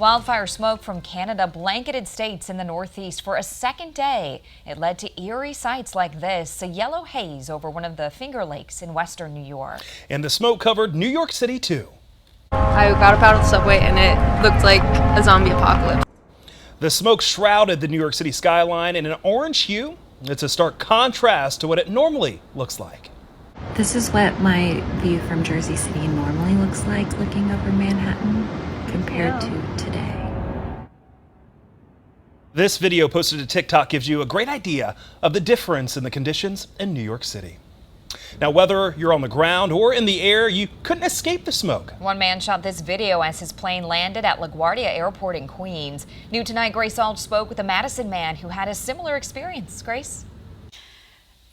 Wildfire smoke from Canada blanketed states in the Northeast for a second day. It led to eerie sights like this, a yellow haze over one of the Finger Lakes in western New York. And the smoke covered New York City, too. I got up out of the subway and it looked like a zombie apocalypse. The smoke shrouded the New York City skyline in an orange hue. It's a stark contrast to what it normally looks like. This is what my view from Jersey City normally looks like, looking over Manhattan, compared to today. This video posted to TikTok gives you a great idea of the difference in the conditions in New York City. Now, whether you're on the ground or in the air, you couldn't escape the smoke. One man shot this video as his plane landed at LaGuardia Airport in Queens. New tonight, Grace Alge spoke with a Madison man who had a similar experience. Grace?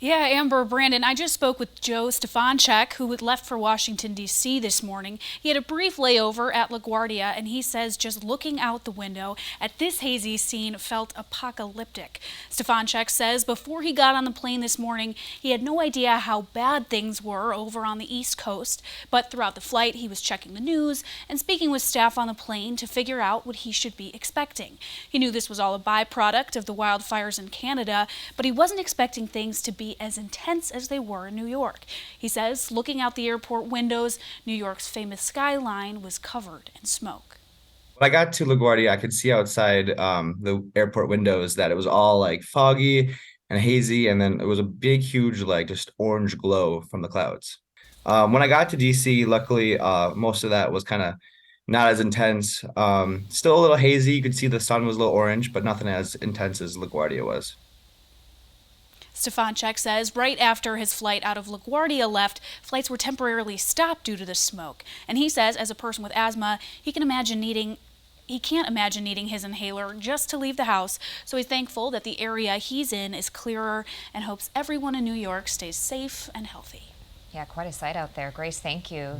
Yeah, Amber, Brandon, I just spoke with Joe Stefanchek, who had left for Washington, D.C. this morning. He had a brief layover at LaGuardia, and he says just looking out the window at this hazy scene felt apocalyptic. Stefanchek says before he got on the plane this morning, he had no idea how bad things were over on the East Coast, but throughout the flight, he was checking the news and speaking with staff on the plane to figure out what he should be expecting. He knew this was all a byproduct of the wildfires in Canada, but he wasn't expecting things to be as intense as they were in New York. He says, looking out the airport windows, New York's famous skyline was covered in smoke. When I got to LaGuardia, I could see outside the airport windows that it was all like foggy and hazy, and then it was a big, huge, like just orange glow from the clouds. When I got to DC, luckily, most of that was kind of not as intense. Still a little hazy. You could see the sun was a little orange, but nothing as intense as LaGuardia was. Stefanchek says right after his flight out of LaGuardia left, flights were temporarily stopped due to the smoke. And he says, as a person with asthma, he can't imagine needing his inhaler just to leave the house. So he's thankful that the area he's in is clearer and hopes everyone in New York stays safe and healthy. Yeah, quite a sight out there. Grace, thank you.